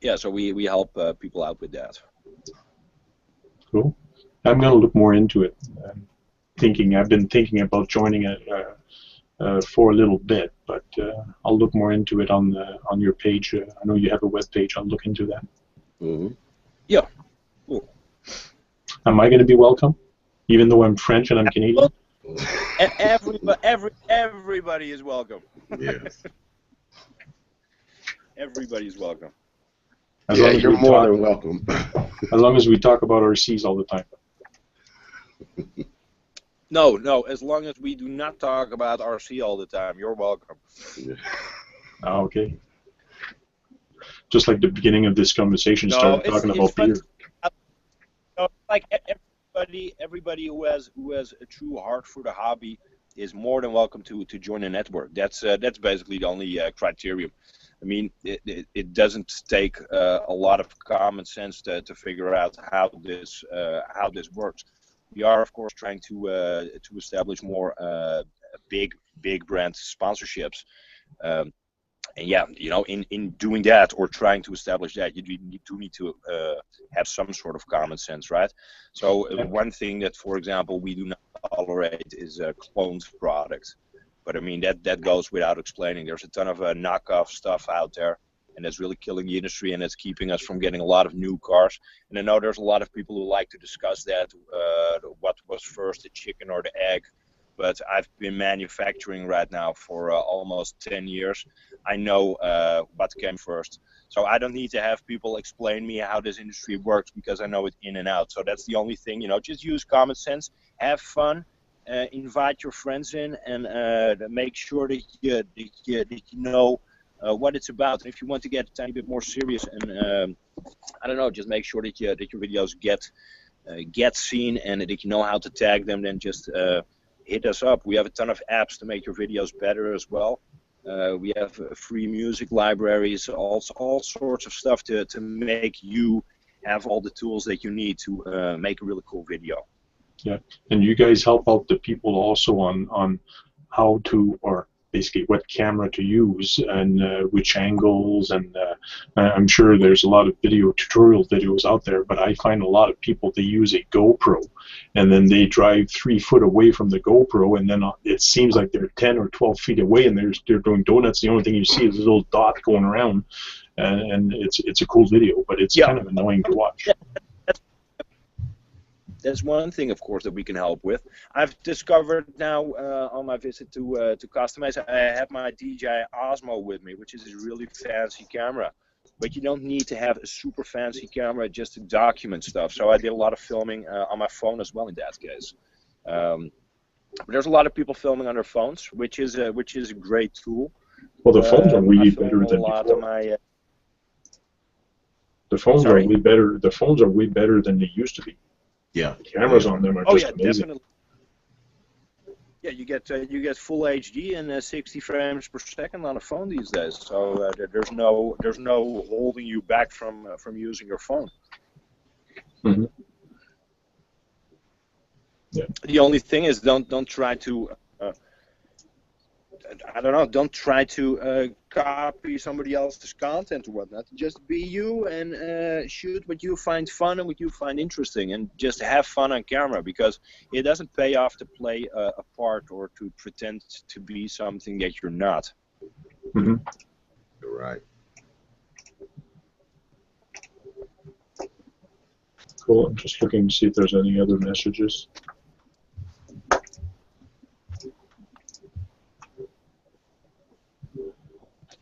Yeah, so we help people out with that. cool. I'm going to look more into it. I've been thinking about joining it for a little bit, but I'll look more into it on your page. I know you have a web page. I'll look into that. Mm-hmm. Yeah. Cool. Am I going to be welcome, even though I'm French and I'm Canadian? Everybody is welcome. Yes. Everybody's welcome. As Yeah, long as you're we more talk, than welcome. as long as we talk about our seas all the time. No, as long as we do not talk about RC all the time, you're welcome. Yeah. Okay. Just like the beginning of this conversation started talking about beer. Like everybody who has a true heart for the hobby is more than welcome to join a network. That's basically the only criterion. I mean, it doesn't take a lot of common sense to figure out how this works. We are, of course, trying to establish more big brand sponsorships. And yeah, you know, in doing that or trying to establish that, you do need to have some sort of common sense, right? So one thing that, for example, we do not tolerate is cloned products. But I mean, that goes without explaining. There's a ton of knockoff stuff out there, and that's really killing the industry, and it's keeping us from getting a lot of new cars. And I know there's a lot of people who like to discuss that, what was first, the chicken or the egg. But I've been manufacturing right now for almost 10 years. I know what came first. So I don't need to have people explain me how this industry works, because I know it in and out. So that's the only thing, you know, just use common sense, have fun, invite your friends in, and make sure that you know what it's about. And if you want to get a tiny bit more serious, and I don't know, just make sure that your videos get seen and that you know how to tag them, then just hit us up. We have a ton of apps to make your videos better as well. We have free music libraries, all sorts of stuff to make you have all the tools that you need to make a really cool video. Yeah, and you guys help out the people also on how to, or basically what camera to use and which angles, and I'm sure there's a lot of tutorial videos out there, but I find a lot of people, they use a GoPro and then they drive 3 foot away from the GoPro, and then it seems like they're 10 or 12 feet away and they're doing donuts. The only thing you see is a little dot going around, and it's a cool video, but it's kind of annoying to watch. That's one thing, of course, that we can help with. I've discovered now on my visit to Customize, I have my DJI Osmo with me, which is a really fancy camera. But you don't need to have a super fancy camera just to document stuff. So I did a lot of filming on my phone as well in that case. But there's a lot of people filming on their phones, which is a great tool. Well, the phones are way better than before. The phones are way better. The phones are way better than they used to be. Yeah, the cameras on them are just amazing. Definitely. Yeah, you get full HD and 60 frames per second on a phone these days. So there's no holding you back from using your phone. Mm-hmm. Yeah. The only thing is don't try to I don't know, don't try to copy somebody else's content or whatnot. Just be you and shoot what you find fun and what you find interesting, and just have fun on camera, because it doesn't pay off to play a part or to pretend to be something that you're not. Mm-hmm. You're right. Cool. I'm just looking to see if there's any other messages.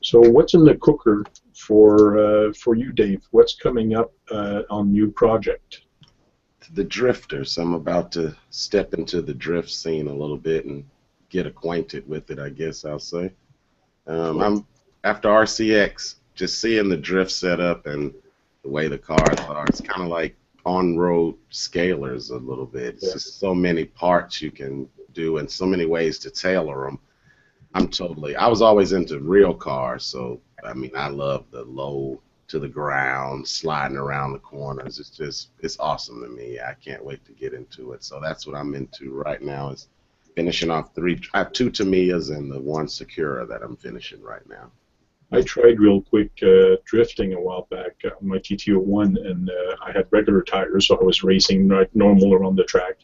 So what's in the cooker for you, Dave? What's coming up on new project? The drifters. I'm about to step into the drift scene a little bit and get acquainted with it, I guess I'll say. I'm after RCX, just seeing the drift setup and the way the cars are. It's kind of like on-road scalers a little bit. It's just so many parts you can do and so many ways to tailor them. I was always into real cars, so I mean, I love the low to the ground, sliding around the corners. It's awesome to me. I can't wait to get into it. So that's what I'm into right now, is finishing off I have 2 Tamiyas and the 1 Sakura that I'm finishing right now. I tried real quick drifting a while back on my TT01, and I had regular tires, so I was racing like normal around the track.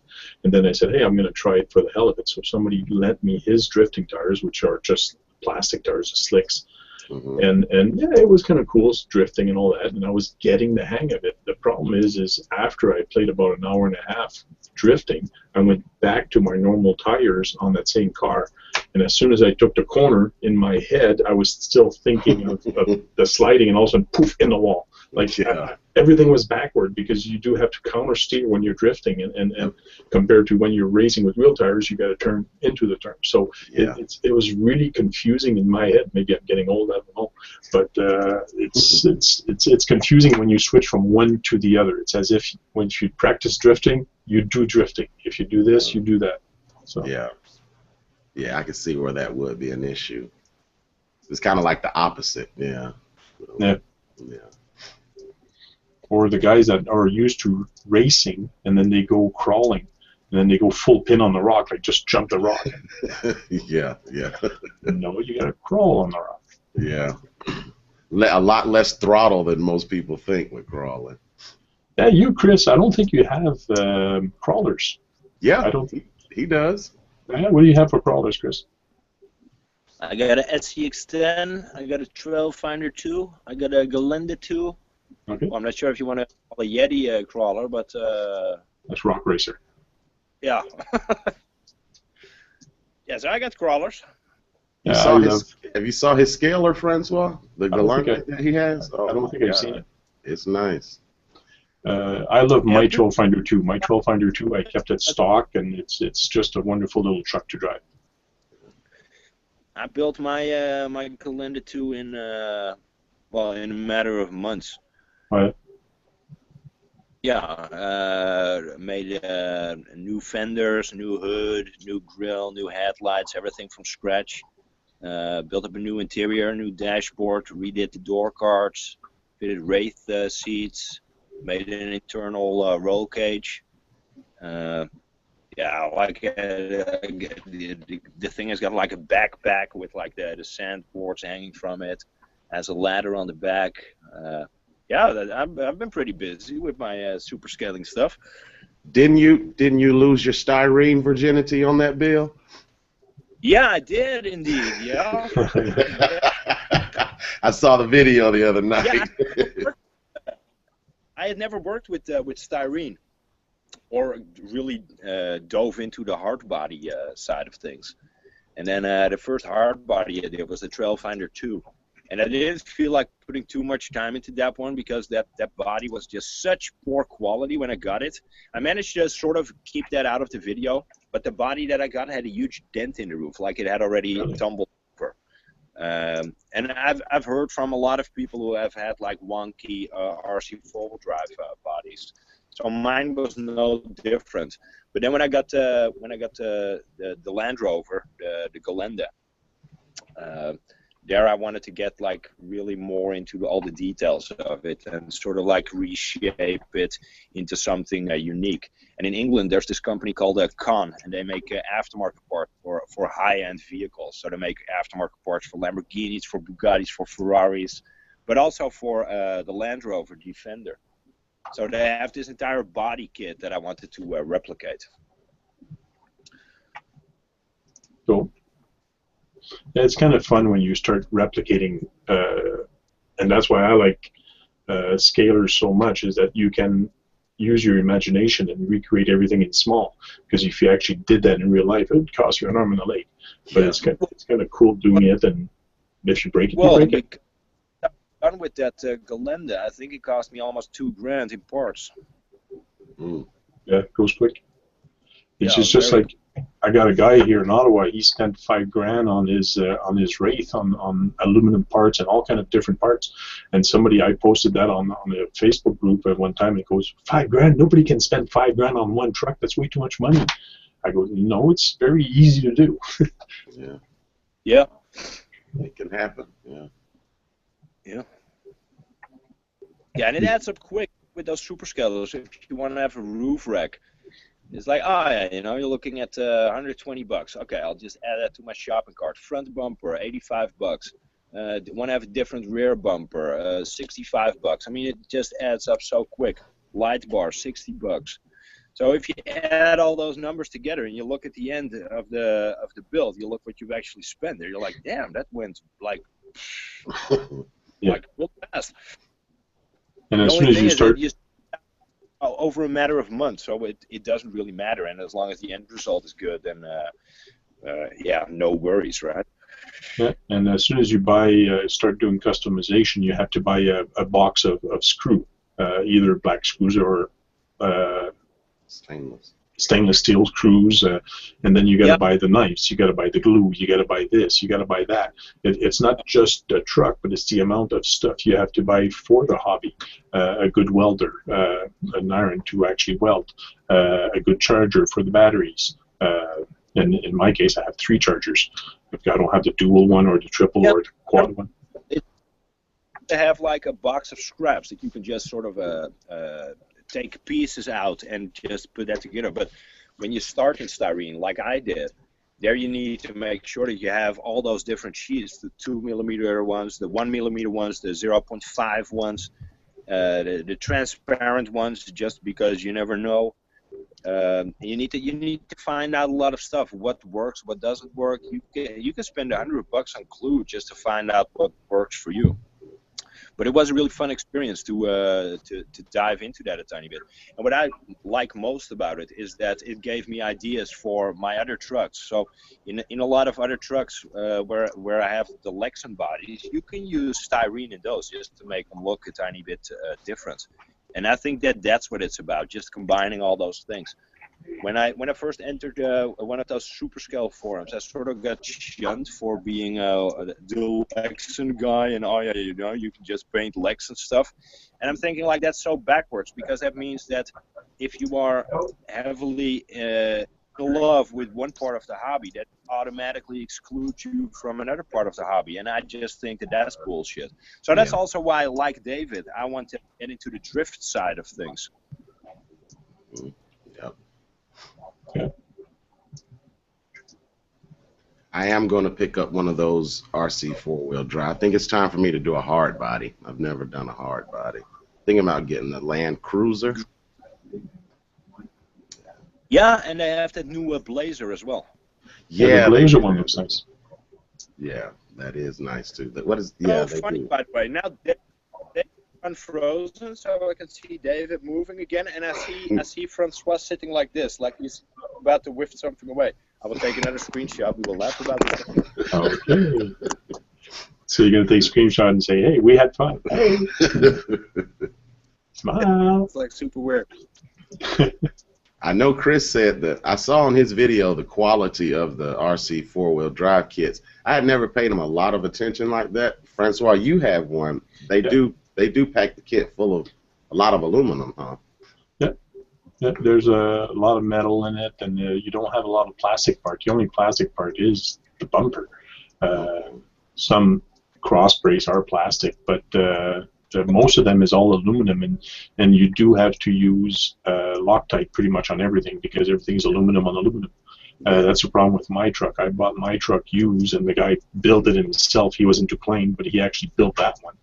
And then I said, hey, I'm going to try it for the hell of it. So somebody lent me his drifting tires, which are just plastic tires, slicks. Mm-hmm. And yeah, it was kind of cool, drifting and all that, and I was getting the hang of it. The problem is after I played about an hour and a half drifting, I went back to my normal tires on that same car, and as soon as I took the corner, in my head, I was still thinking of the sliding, and all of a sudden, poof, in the wall. Like, everything was backward, because you do have to counter steer when you're drifting, and compared to when you're racing with wheel tires, you got to turn into the turn. So it was really confusing in my head. Maybe I'm getting old, I don't know, but it's confusing when you switch from one to the other. It's as if when you practice drifting, you do drifting. If you do this, you do that. So yeah, I can see where that would be an issue. It's kind of like the opposite. Yeah. Or the guys that are used to racing, and then they go crawling, and then they go full pin on the rock, like just jump the rock. Yeah. No, you gotta crawl on the rock. Yeah. A lot less throttle than most people think with crawling. Yeah, you, Chris, I don't think you have crawlers. Yeah, I don't. He does. Yeah, what do you have for crawlers, Chris? I got a SCX10, I got a Trailfinder 2, I got a Galenda 2. Okay. Well, I'm not sure if you want to call a Yeti crawler, but that's Rock Racer. Yeah. Yeah, so I got crawlers. Have you saw his scaler, Francois? The Galenda that he has? I don't think I've seen it. It's nice. I love my Trailfinder 2. My Trailfinder 2, I kept it stock, and it's just a wonderful little truck to drive. I built my my Galenda 2 in a matter of months. Right. Yeah, made new fenders, new hood, new grill, new headlights, everything from scratch. Built up a new interior, new dashboard, redid the door cards, fitted wraith seats, made an internal roll cage. Yeah, like the thing has got like a backpack with like the sandboards hanging from it, has a ladder on the back. Yeah, I've been pretty busy with my super scaling stuff. Didn't you lose your styrene virginity on that bill? Yeah, I did indeed. Yeah. I saw the video the other night. Yeah, I had never worked with styrene, or really dove into the hard body side of things. And then the first hard body I did was the Trailfinder 2. And I didn't feel like putting too much time into that one, because that body was just such poor quality when I got it. I managed to sort of keep that out of the video, but the body that I got had a huge dent in the roof, like it had already tumbled over. And I've heard from a lot of people who have had like wonky RC four-wheel drive bodies. So mine was no different. But then when I got the Land Rover, the Galenda, there I wanted to get like really more into all the details of it and sort of like reshape it into something unique. And in England, there's this company called Con, and they make aftermarket parts for high-end vehicles. So they make aftermarket parts for Lamborghinis, for Bugattis, for Ferraris, but also for the Land Rover Defender. So they have this entire body kit that I wanted to replicate. Cool. Yeah, it's kind of fun when you start replicating, and that's why I like scalers so much, is that you can use your imagination and recreate everything in small. Because if you actually did that in real life, it would cost you an arm and a leg. But it's kind of cool doing it, and if you break it, you break it. Done with that Galenda, I think it cost me almost $2,000 in parts. Yeah, it goes quick. It's Yeah, just like, I got a guy here in Ottawa. He spent $5,000 on his Wraith on aluminum parts and all kind of different parts. And somebody, I posted that on the Facebook group at one time. It goes, $5,000. Nobody can spend $5,000 on one truck. That's way too much money. I go, no, it's very easy to do. Yeah. Yeah. It can happen. Yeah. Yeah. Yeah, and it adds up quick with those super scalers. If you want to have a roof rack, it's like, oh yeah, you know, you're looking at $120. Okay, I'll just add that to my shopping cart. Front bumper, $85. Want to have a different rear bumper, $65. I mean, it just adds up so quick. Light bar, $60. So if you add all those numbers together and you look at the end of the build, you look what you've actually spent there. You're like, damn, that went like, like real fast. And as soon as you start, over a matter of months, so it doesn't really matter. And as long as the end result is good, then yeah, no worries, right? Yeah, and as soon as you buy, start doing customization, you have to buy a box of screw, either black screws or stainless steel screws, and then you got to buy the knives, you got to buy the glue, you got to buy this, you got to buy that. It's not just a truck, but it's the amount of stuff you have to buy for the hobby. A good welder, an iron to actually weld, a good charger for the batteries. And in my case, I have 3 chargers. I don't have the dual one or the triple or the quad one. To have like a box of scraps that you can just sort of take pieces out and just put that together. But when you start in styrene, like I did, there you need to make sure that you have all those different sheets, the 2mm ones, the 1mm ones, the 0.5 ones, the transparent ones, just because you never know. You need to find out a lot of stuff. What works, what doesn't work. You can spend $100 on glue just to find out what works for you. But it was a really fun experience to dive into that a tiny bit. And what I like most about it is that it gave me ideas for my other trucks. So in a lot of other trucks where I have the Lexan bodies, you can use styrene in those just to make them look a tiny bit different. And I think that's what it's about, just combining all those things. When I first entered one of those super scale forums, I sort of got shunned for being the Lexan guy, and oh yeah, you know, you can just paint Lexan stuff. And I'm thinking like that's so backwards, because that means that if you are heavily in love with one part of the hobby, that automatically excludes you from another part of the hobby. And I just think that that's bullshit. So that's also why, like David, I want to get into the drift side of things. Yep. I am going to pick up one of those RC 4-wheel drive. I think it's time for me to do a hard body. I've never done a hard body. Thinking about getting a Land Cruiser. Yeah, and they have that new Blazer as well. Yeah, the Blazer one looks nice. Yeah, that is nice too. What is? Yeah, they funny, do. by the way. Now they unfrozen, so I can see David moving again, and I see Francois sitting like this, like he's about to whiff something away. I will take another screenshot. We will laugh about this. Okay. So you're gonna take a screenshot and say, "Hey, we had fun." Hey. Smile. It's like super weird. I know Chris said that I saw in his video the quality of the RC 4-wheel drive kits. I had never paid him a lot of attention like that. Francois, you have one. They do pack the kit full of a lot of aluminum, huh? Yeah, there's a lot of metal in it, and you don't have a lot of plastic part. The only plastic part is the bumper. Some cross brace are plastic, but most of them is all aluminum, and you do have to use Loctite pretty much on everything because everything's aluminum on aluminum. That's the problem with my truck. I bought my truck used, and the guy built it himself. He was into plane, but he actually built that one.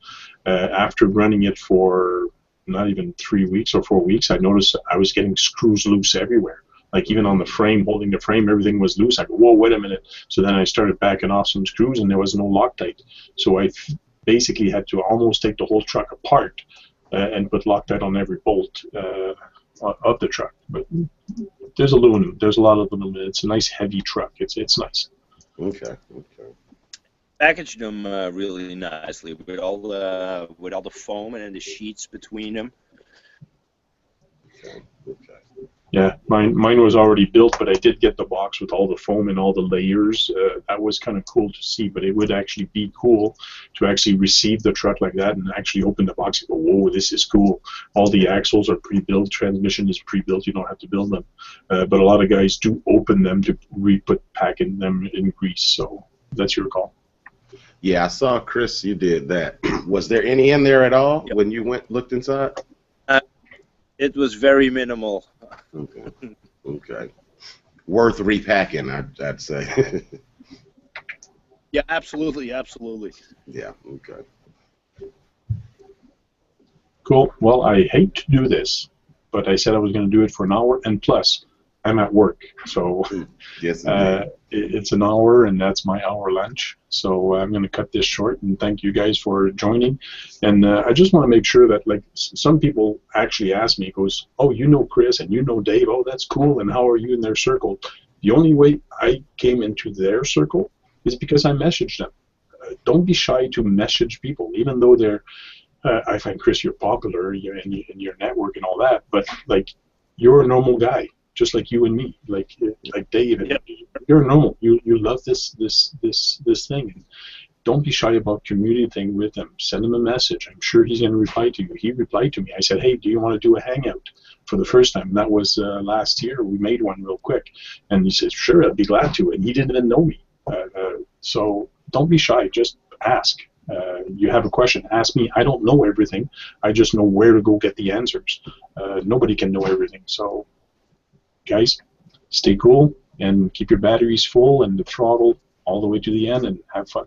After running it for not even 3 weeks or 4 weeks, I noticed I was getting screws loose everywhere. Like even on the frame, holding the frame, everything was loose. I go, whoa, wait a minute. So then I started backing off some screws, and there was no Loctite. So I basically had to almost take the whole truck apart and put Loctite on every bolt of the truck. But there's aluminum. There's a lot of aluminum. It's a nice heavy truck. It's nice. Okay. Packaged them really nicely with all the foam and then the sheets between them. Okay. Yeah, mine was already built, but I did get the box with all the foam and all the layers. That was kind of cool to see, but it would actually be cool to actually receive the truck like that and actually open the box and go, whoa, this is cool. All the axles are pre-built, transmission is pre-built, you don't have to build them. But a lot of guys do open them to re-put packing them in grease, so that's your call. Yeah, I saw Chris, you did that. Was there any in there at all Yep. when you looked inside? It was very minimal. Okay. Worth repacking, I'd say. Yeah, absolutely. Yeah, okay. Cool. Well, I hate to do this, but I said I was going to do it for an hour, and plus, I'm at work, so Yes, it's an hour, and that's my hour lunch. So I'm going to cut this short, and thank you guys for joining. And I just want to make sure that, like, some people actually ask me, goes, oh, you know Chris, and you know Dave, oh, that's cool, and how are you in their circle? The only way I came into their circle is because I messaged them. Don't be shy to message people, even though they're, I find, Chris, you're popular in your network and all that, but, like, you're a normal guy. Just like you and me, like Dave, and Yep. You're normal. You love this thing. And don't be shy about communicating with him. Send him a message. I'm sure he's going to reply to you. He replied to me. I said, hey, do you want to do a hangout for the first time? And that was last year. We made one real quick, and he said, sure, I'd be glad to. And he didn't even know me. So don't be shy. Just ask. You have a question, ask me. I don't know everything. I just know where to go get the answers. Nobody can know everything. So, guys, stay cool and keep your batteries full and the throttle all the way to the end and have fun.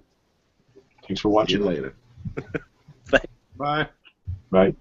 Thanks for watching. See you later. Bye. Bye.